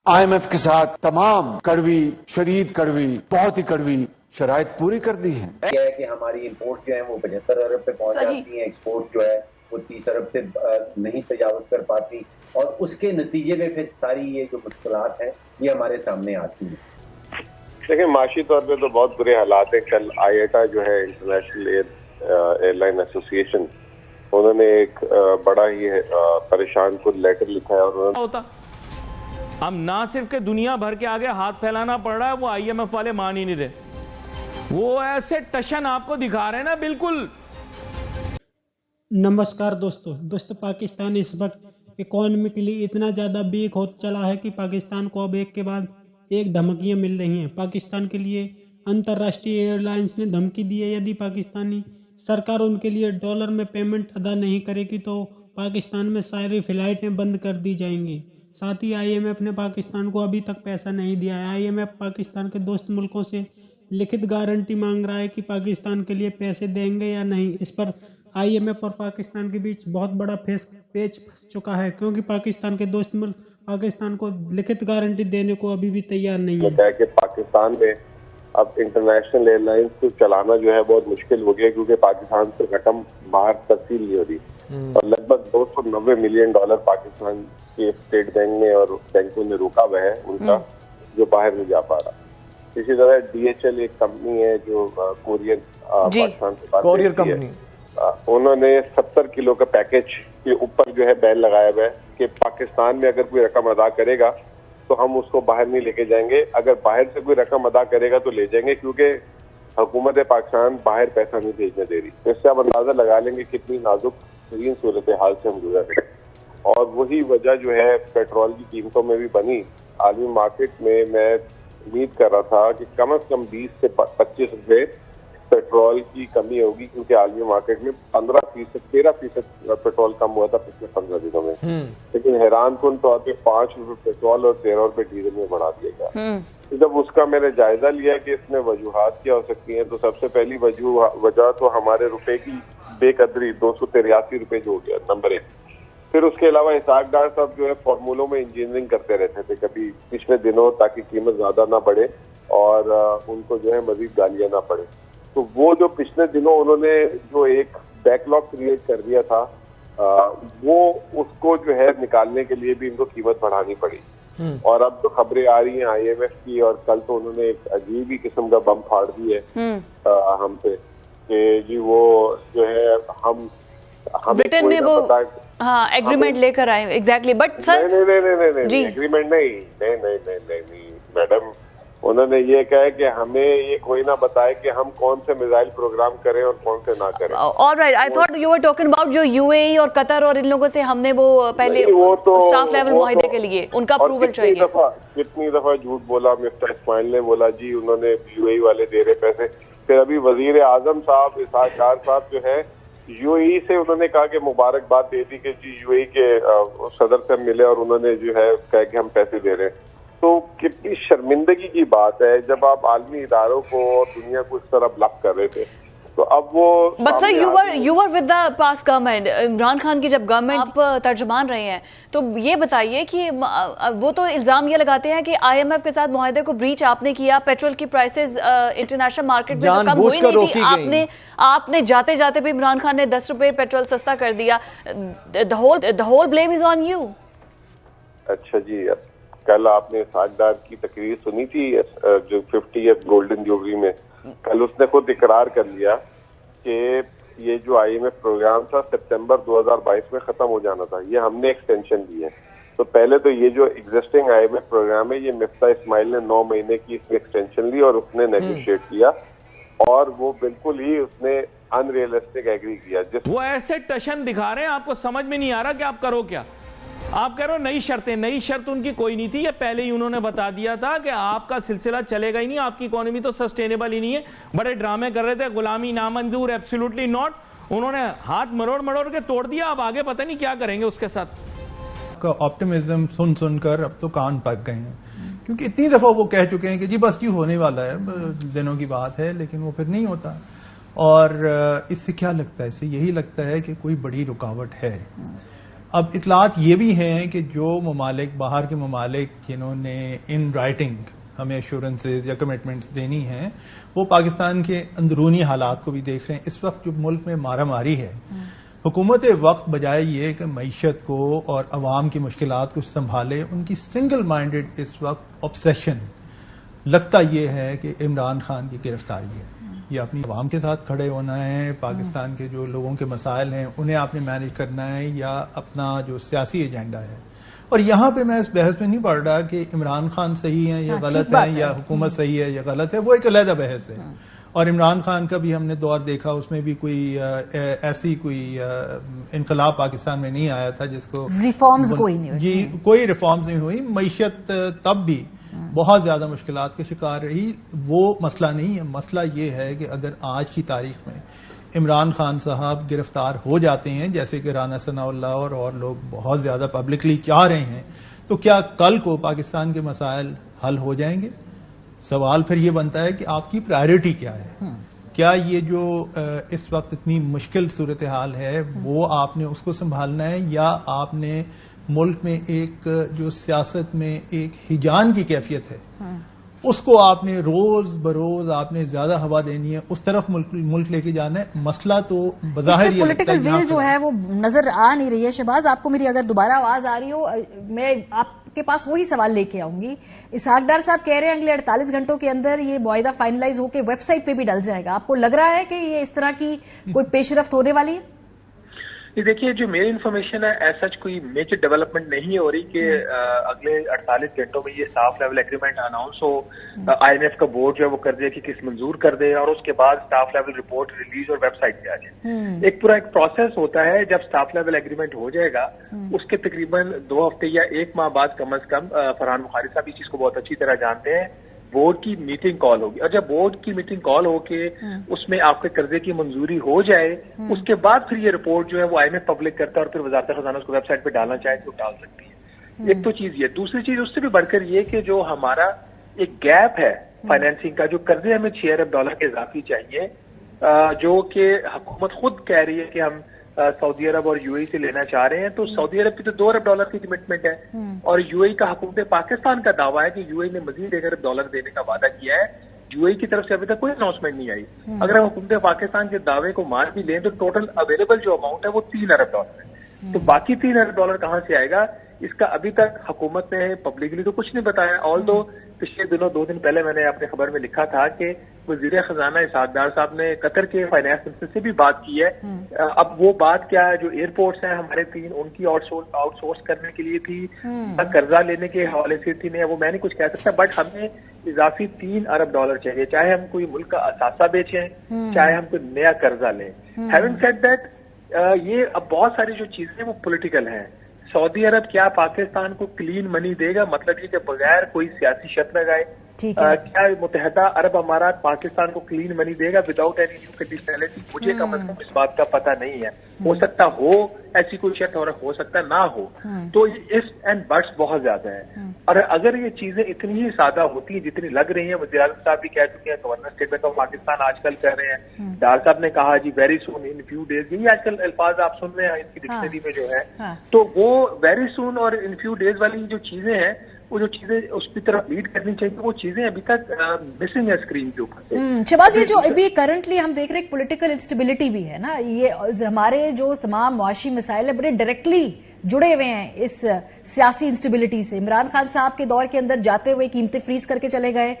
IMF के साथ तमाम कड़वी, शदीद कड़वी, बहुत ही कड़वी शराइत पूरी कर दी है। क्या है कि हमारी इंपोर्ट जो है वो 75 अरब पे पहुंच जाती है, एक्सपोर्ट जो है वो 30 अरब से नहीं तजावुज कर पाती, और उसके नतीजे में फिर सारी ये जो मुश्किलात हैं ये हमारे सामने आती हैं। देखिए, माशी तौर पे तो बहुत बुरे हालात हैं। कल IATA जो है इंटरनेशनल एयरलाइन एसोसिएशन, उन्होंने एक बड़ा ही परेशान को लेटर लिखा है, और उन्होंने होता अब ना सिर्फ के दुनिया भर के आगे हाथ फैलाना पड़ रहा है, वो IMF वाले मान ही नहीं रहे, वो ऐसे टशन आपको दिखा रहे हैं ना बिल्कुल। नमस्कार दोस्तों, पाकिस्तान इस वक्त इकोनॉमी के लिए इतना ज़्यादा वीक हो चला है कि पाकिस्तान को अब एक के बाद एक धमकियां मिल रही हैं। पाकिस्तान के लिए अंतर्राष्ट्रीय एयरलाइंस ने धमकी दी है, यदि पाकिस्तानी सरकार उनके लिए डॉलर में पेमेंट अदा नहीं करेगी तो पाकिस्तान में सारी फ़्लाइटें बंद कर दी जाएंगी। साथ ही IMF ने पाकिस्तान को अभी तक पैसा नहीं दिया है। IMF पाकिस्तान के दोस्त मुल्कों से लिखित गारंटी मांग रहा है कि पाकिस्तान के लिए पैसे देंगे या नहीं। इस पर IMF और पाकिस्तान के बीच बहुत बड़ा पेच फंस चुका है, क्योंकि पाकिस्तान के दोस्त मुल्क पाकिस्तान को लिखित गारंटी देने को अभी भी तैयार नहीं है। बताया कि पाकिस्तान में अब इंटरनेशनल एयरलाइंस को चलाना जो है बहुत मुश्किल हो गया, क्योंकि पाकिस्तान से रकम बाहर तब्दील नहीं हो रही, और लगभग $290 मिलियन पाकिस्तान के स्टेट बैंक ने और बैंकों ने रोका हुआ है उनका, जो बाहर नहीं जा पा रहा। इसी तरह DHL एक कंपनी है जो कोरियर पाकिस्तान से कोरियर कंपनी, उन्होंने 70 किलो का पैकेज के ऊपर जो है बैन लगाया हुआ है कि पाकिस्तान में अगर कोई रकम अदा करेगा तो हम उसको बाहर नहीं लेके जाएंगे, अगर बाहर से कोई रकम अदा करेगा तो ले जाएंगे, क्योंकि हुकूमत पाकिस्तान बाहर पैसा नहीं भेजने दे रही। इससे आप अंदाजा लगा लेंगे कितनी नाजुक तरीन सूरत हाल से हम गुजर रहे हैं। और वही वजह जो है पेट्रोल की कीमतों में भी बनी। आलमी मार्केट में मैं उम्मीद कर रहा था कि कम से कम 20 से 25 रुपए पेट्रोल की कमी होगी, क्योंकि आलमी मार्केट में 13% पेट्रोल कम हुआ था पिछले 15 दिनों में। लेकिन हैरान कुन तौर पे 5 रुपए पेट्रोल और 13 रुपए डीजल में बढ़ा दिया गया। तो जब उसका मैंने जायजा लिया कि इसमें वजूहात क्या हो सकती हैं, तो सबसे पहली वजह तो हमारे रुपए की बेकदरी, 283 रुपए जो हो गया नंबर 1। फिर उसके अलावा इसाक डार साहब जो है फॉर्मूलों में इंजीनियरिंग करते रहते थे कभी पिछले दिनों, ताकि कीमत ज्यादा ना बढ़े और उनको जो है मजीद गालियां ना पड़े। तो वो जो पिछले दिनों उन्होंने जो एक बैकलॉग क्रिएट कर दिया था, वो उसको जो है निकालने के लिए भी इनको कीमत बढ़ानी पड़ी। और अब तो खबरें आ रही हैं IMF की, और कल तो उन्होंने एक अजीब ही किस्म का बम फाड़ दी है हम पे कि जी वो जो है हम ब्रिटेन में वो एग्रीमेंट लेकर आए। एग्जैक्टली, बट सर नहीं एग्रीमेंट नहीं मैडम, उन्होंने ये कहा कि हमें ये कोई ना बताए कि हम कौन से मिसाइल प्रोग्राम करें और कौन से ना करें। Alright, I thought you were talking about जो UAE और कतर और इन लोगों से हमने वो पहले स्टाफ लेवल मुआहदे के लिए उनका अप्रूवल चाहिए। कितनी दफा झूठ बोला मिस्टर इस्माइल ने, बोला जी उन्होंने UAE वाले दे रहे पैसे। फिर अभी वजीर आजम साहब इसाक डार साहब जो है UAE से उन्होंने कहा कि मुबारकबाद दे दी कि जी UAE के सदर से मिले और उन्होंने जो है कहा कि हम पैसे दे रहे हैं। तो कितनी शर्मिंदगी की बात है जब आप आलमी इदारों को और दुनिया को इस तरह ब्लॉक कर रहे थे। तो अब वो but sir you were with the past government, Imran Khan की जब गवर्नमेंट आप तर्जुमान रहे हैं, तो ये बताइए कि वो तो इल्जाम ये लगाते हैं कि IMF के साथ मुआहदे को ब्रीच आपने किया, पेट्रोल की प्राइसेस इंटरनेशनल मार्केट में तो कम हुई नहीं थी, आपने जाते जाते भी इमरान खान ने 10 रुपए पेट्रोल सस्ता कर दिया। The whole blame is on you. अच्छा जी, कल आपने इसाक डार की तकरीर सुनी थी जो 50th गोल्डन जुबली में, कल उसने खुद इकरार कर लिया कि ये जो IMF प्रोग्राम था सितंबर 2022 में खत्म हो जाना था, ये हमने एक्सटेंशन दी है। तो पहले तो ये जो एग्जिस्टिंग IMF प्रोग्राम है, ये मिफ्ता इस्माइल ने 9 महीने की इसमें एक्सटेंशन ली और उसने नेगोशिएट किया, और वो बिल्कुल ही उसने अनरियलिस्टिक एग्री किया। वो ऐसे टशन दिखा रहे हैं, आपको समझ में नहीं आ रहा कि आप करो क्या। आप कह रहे हो नई शर्तें, नई शर्त उनकी कोई नहीं थी, ये पहले ही उन्होंने बता दिया था कि आपका सिलसिला चलेगा ही नहीं, आपकी इकोनॉमी तो सस्टेनेबल ही नहीं है। बड़े ड्रामे कर रहे थे, गुलामी नामंजूर, एब्सोल्युटली नॉट। उन्होंने हाथ मरोड़ के तोड़ दिया, अब आगे पता नहीं क्या करेंगे उसके साथ। ऑप्टिमिज्म सुन कर अब तो कान पक गए हैं, क्योंकि इतनी दफा वो कह चुके हैं कि जी बस क्यों होने वाला है, दिनों की बात है, लेकिन वो फिर नहीं होता। और इससे क्या लगता है, इससे यही लगता है कि कोई बड़ी रुकावट है। اب اطلاعات یہ بھی ہیں کہ جو ممالک باہر کے ممالک جنہوں نے ان رائٹنگ ہمیں ایشورنسز یا کمٹمنٹس دینی ہیں وہ پاکستان کے اندرونی حالات کو بھی دیکھ رہے ہیں. اس وقت جو ملک میں مارا ماری ہے حکومت وقت بجائے یہ کہ معیشت کو اور عوام کی مشکلات کو سنبھالے ان کی سنگل مائنڈڈ اس وقت آبسیشن لگتا یہ ہے کہ عمران خان کی گرفتاری ہے. یہ اپنی عوام کے ساتھ کھڑے ہونا ہے, پاکستان کے جو لوگوں کے مسائل ہیں انہیں آپ نے مینیج کرنا ہے, یا اپنا جو سیاسی ایجنڈا ہے. اور یہاں پہ میں اس بحث میں نہیں پڑھ رہا کہ عمران خان صحیح ہیں یا غلط ہیں یا حکومت صحیح ہے یا غلط ہے, وہ ایک علیحدہ بحث ہے. اور عمران خان کا بھی ہم نے دور دیکھا, اس میں بھی کوئی ایسی کوئی انقلاب پاکستان میں نہیں آیا تھا جس کو ریفارمز کوئی نہیں ہوئی. جی کوئی ریفارمز نہیں ہوئی. معیشت تب بھی بہت زیادہ مشکلات کا شکار رہی. وہ مسئلہ نہیں ہے, مسئلہ یہ ہے کہ اگر آج کی تاریخ میں عمران خان صاحب گرفتار ہو جاتے ہیں جیسے کہ رانا ثناء اللہ اور لوگ بہت زیادہ پبلکلی چاہ رہے ہیں, تو کیا کل کو پاکستان کے مسائل حل ہو جائیں گے؟ سوال پھر یہ بنتا ہے کہ آپ کی پرائیورٹی کیا ہے. کیا یہ جو اس وقت اتنی مشکل صورتحال ہے وہ آپ نے اس کو سنبھالنا ہے, یا آپ نے ملک میں ایک جو سیاست میں ایک ہجان کی کیفیت ہے اس کو آپ نے روز بروز آپ نے زیادہ ہوا دینی ہے, اس طرف ملک لے کے جانا ہے. مسئلہ تو بظاہر یہ پولیٹیکل ویل جو ہے وہ نظر آ نہیں رہی ہے. شہباز آپ کو میری اگر دوبارہ آواز آ رہی ہو, میں آپ کے پاس وہی سوال لے کے آؤں گی. اسحاق ڈار صاحب کہہ رہے ہیں اگلے 48 گھنٹوں کے اندر یہ معاہدہ فائنلائز ہو کے ویب سائٹ پہ بھی ڈل جائے گا. آپ کو لگ رہا ہے کہ یہ اس طرح کی کوئی پیش رفت ہونے والی ہے؟ یہ دیکھیے جو میری انفارمیشن ہے ایسا کوئی میجر ڈیولپمنٹ نہیں ہو رہی کہ اگلے 48 گھنٹوں میں یہ سٹاف لیول ایگریمنٹ اناؤنس ہو, آئی ایم ایف کا بورڈ جو ہے وہ کر دے کہ کس منظور کر دے, اور اس کے بعد سٹاف لیول رپورٹ ریلیز اور ویب سائٹ پہ آ جائے. ایک پورا ایک پروسیس ہوتا ہے. جب سٹاف لیول ایگریمنٹ ہو جائے گا اس کے تقریباً 2 ہفتے یا 1 ماہ بعد کم از کم, فرحان بخاری صاحب اس چیز کو بہت اچھی طرح جانتے ہیں, بورڈ کی میٹنگ کال ہوگی. اور جب بورڈ کی میٹنگ کال ہو کے اس میں آپ کے قرضے کی منظوری ہو جائے اس کے بعد پھر یہ رپورٹ جو ہے وہ آئی ایم ایف پبلک کرتا ہے اور پھر وزارت خزانہ اس کو ویب سائٹ پہ ڈالنا چاہے تو ڈال سکتی ہے. ایک تو چیز یہ. دوسری چیز اس سے بھی بڑھ کر یہ کہ جو ہمارا ایک گیپ ہے فائنینسنگ کا, جو قرضے ہمیں $6 ارب کے اضافی چاہیے, جو کہ حکومت خود کہہ رہی ہے کہ ہم سعودی عرب اور یو اے سے لینا چاہ رہے ہیں, تو سعودی عرب کی تو $2 ارب کی کمٹمنٹ ہے, اور یو اے کا حکومت پاکستان کا دعویٰ ہے کہ یو اے نے مزید $1 ارب دینے کا وعدہ کیا ہے. یو اے کی طرف سے ابھی تک کوئی اناؤنسمنٹ نہیں آئی. اگر ہم حکومت پاکستان کے دعوے کو مان بھی لیں تو ٹوٹل اویلیبل جو اماؤنٹ ہے وہ $3 ارب ہے. تو باقی $3 ارب کہاں سے آئے گا, اس کا ابھی تک حکومت نے پبلکلی تو کچھ نہیں بتایا. آل دو پچھلے دنوں 2 دن پہلے میں نے اپنے خبر میں لکھا تھا کہ وزیر خزانہ اسحاق ڈار صاحب نے قطر کے فائنانس منسٹر سے بھی بات کی ہے. اب وہ بات کیا ہے, جو ایئرپورٹس ہیں ہمارے 3 ان کی آؤٹ سورس کرنے کے لیے تھی, قرضہ لینے کے حوالے سے تھی, وہ میں نہیں کچھ کہہ سکتا, بٹ ہمیں اضافی $3 ارب چاہیے, چاہے ہم کوئی ملک کا اثاثہ بیچیں چاہے ہم کوئی نیا قرضہ لیں. ہیونگ سیڈ دیٹ, یہ اب بہت ساری جو چیزیں وہ پولیٹیکل ہیں. سعودی عرب کیا پاکستان کو کلین منی دے گا, مطلب یہ کہ بغیر کوئی سیاسی شرط لگائے, کیا متحدہ عرب امارات پاکستان کو کلین منی دے گا وداؤٹ اینی نیو کنڈیشنلٹی؟ مجھے کم از کم اس بات کا پتہ نہیں ہے. ہو سکتا ہو ایسی کوئی شرط, اور ہو سکتا نہ ہو. تو اس اینڈ بٹس بہت زیادہ ہیں. اور اگر یہ چیزیں اتنی ہی سادہ ہوتی ہیں جتنی لگ رہی ہیں, وزیر اعظم صاحب بھی کہہ چکے ہیں, governor state bank of Pakistan آج کل کہہ رہے ہیں, ڈار صاحب نے کہا جی very soon in few days, یہی آج کل الفاظ آپ سن رہے ہیں ان کی ڈکشنری میں جو ہے. تو وہ ویری سون اور ان فیو ڈیز والی جو چیزیں ہیں, وہ جو چیزیں اس کی طرف لیڈ کرنی چاہیے, وہ چیزیں ابھی تک مسنگ ہے اسکرین کے اوپر سے. شہباز, یہ جو ابھی کرنٹلی ہم دیکھ رہے ہیں پولیٹیکل انسٹیبلٹی بھی ہے نا, یہ ہمارے جو تمام معاشی مسائل ہیں بڑے ڈائریکٹلی جڑے ہوئے ہیں اس سیاسی انسٹیبلٹی سے. عمران خان صاحب کے دور کے اندر جاتے ہوئے قیمتیں فریز کر کے چلے گئے,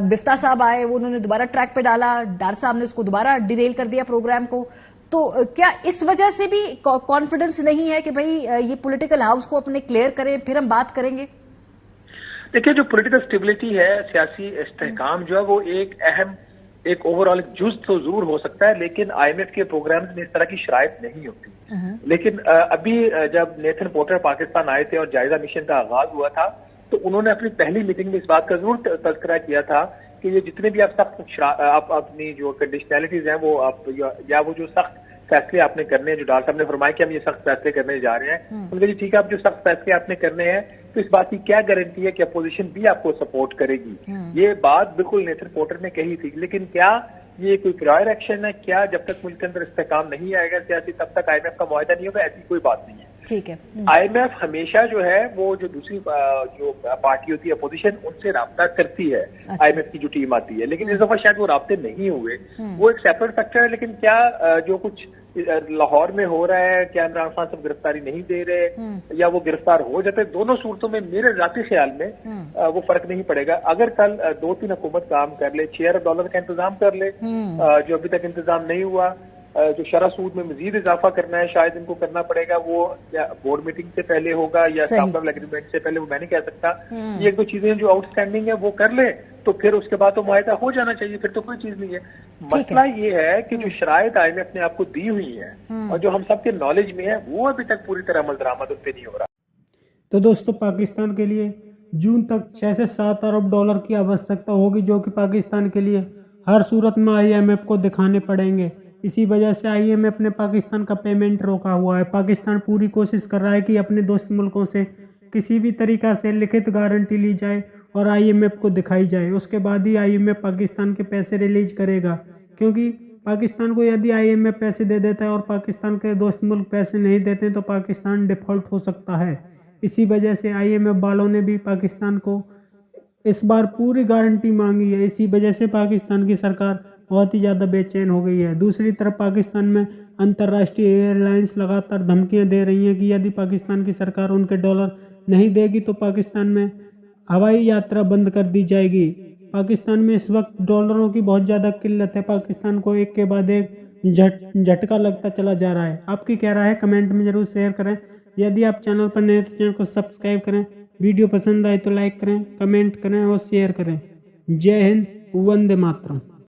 بفتہ صاحب آئے, وہ انہوں نے دوبارہ ٹریک پہ ڈالا, ڈار صاحب نے اس کو دوبارہ ڈیریل کر دیا پروگرام کو. تو کیا اس وجہ سے بھی کانفیڈنس نہیں ہے کہ بھئی یہ پولیٹیکل ہاؤس کو اپنے کلیئر کریں پھر ہم بات کریں گے؟ دیکھیے, جو پولیٹیکل اسٹیبلٹی ہے, سیاسی استحکام جو ہے, وہ ایک اہم ایک اوور آل جز تو ضرور ہو سکتا ہے, لیکن آئی ایم ایف کے پروگرامز میں اس طرح کی شرائط نہیں ہوتی. لیکن ابھی جب نیتھن پورٹر پاکستان آئے تھے اور جائزہ مشن کا آغاز ہوا تھا, تو انہوں نے اپنی پہلی میٹنگ میں اس بات کا ضرور تذکرہ کیا تھا کہ یہ جتنے بھی آپ اپنی جو کنڈیشنلٹیز ہیں وہ آپ, یا وہ جو سخت فیصلے آپ نے کرنے ہیں, جو ڈار صاحب نے فرمایا کہ ہم یہ سخت فیصلے کرنے جا رہے ہیں, ان کے جی ٹھیک ہے, آپ جو سخت فیصلے آپ نے کرنے ہیں تو اس بات کی کیا گارنٹی ہے کہ اپوزیشن بھی آپ کو سپورٹ کرے گی؟ یہ بات بالکل نیتھن پورٹر نے کہی تھی. لیکن کیا یہ کوئی پرائر ایکشن ہے؟ کیا جب تک ملک کے اندر استحکام نہیں آئے گا سیاسی تب تک آئی ایم ایف کا معاہدہ نہیں ہوگا؟ ایسی کوئی بات نہیں ہے. ठीक है। IMF हमेशा जो है वो जो दूसरी जो पार्टी होती है अपोजिशन उनसे राब्ता करती है। अच्छा। IMF की जो टीम आती है, लेकिन इस दफा शायद वो राब्ते नहीं हुए। वो एक सेपरेट फैक्टर है, लेकिन क्या जो कुछ लाहौर में हो रहा है, क्या इमरान खान सब गिरफ्तारी नहीं दे रहे या वो गिरफ्तार हो जाते, दोनों सूरतों में मेरे जाती ख्याल में वो फर्क नहीं पड़ेगा। अगर कल 2-3 हुकूमत काम कर ले, $6 अरब का इंतजाम कर ले, जो अभी तक इंतजाम नहीं हुआ, जो शरह सूद में मजीद इजाफा करना है शायद इनको करना पड़ेगा, वो या बोर्ड मीटिंग से पहले होगा या स्टाफ लेवल एग्रीमेंट से पहले, वो मैं नहीं कह सकता। ये एक दो चीजें जो आउटस्टैंडिंग है वो कर ले, तो फिर उसके बाद तो मुआहदा हो जाना चाहिए, फिर तो कोई चीज नहीं है। मसला ये है कि जो शराइत IMF ने आपको दी हुई है और जो हम सबके नॉलेज में है, वो अभी तक पूरी तरह अमल दरामद उन पे नहीं हो रहा। तो दोस्तों, पाकिस्तान के लिए जून तक 6 से 7 अरब डॉलर की आवश्यकता होगी, जो कि पाकिस्तान के लिए हर सूरत में IMF को दिखाने पड़ेंगे। इसी वजह से IMF ने पाकिस्तान का पेमेंट रोका हुआ है। पाकिस्तान पूरी कोशिश कर रहा है कि अपने दोस्त मुल्कों से किसी भी तरीक़ा से लिखित गारंटी ली जाए और IMF को दिखाई जाए, उसके बाद ही IMF पाकिस्तान के पैसे रिलीज करेगा। क्योंकि पाकिस्तान को यदि IMF पैसे दे देता है और पाकिस्तान के दोस्त मुल्क पैसे नहीं देते तो पाकिस्तान डिफ़ॉल्ट हो सकता है। इसी वजह से IMF वालों ने भी पाकिस्तान को इस बार पूरी गारंटी मांगी है। इसी वजह से पाकिस्तान की सरकार बहुत ही ज़्यादा बेचैन हो गई है। दूसरी तरफ पाकिस्तान में अंतर्राष्ट्रीय एयरलाइंस लगातार धमकियां दे रही हैं कि यदि पाकिस्तान की सरकार उनके डॉलर नहीं देगी तो पाकिस्तान में हवाई यात्रा बंद कर दी जाएगी। पाकिस्तान में इस वक्त डॉलरों की बहुत ज़्यादा किल्लत है। पाकिस्तान को एक के बाद एक झटका लगता चला जा रहा है। आपकी क्या राय है, कमेंट में ज़रूर शेयर करें। यदि आप चैनल पर नए तो चैनल को सब्सक्राइब करें, वीडियो पसंद आए तो लाइक करें, कमेंट करें और शेयर करें। जय हिंद, वंदे मातरम।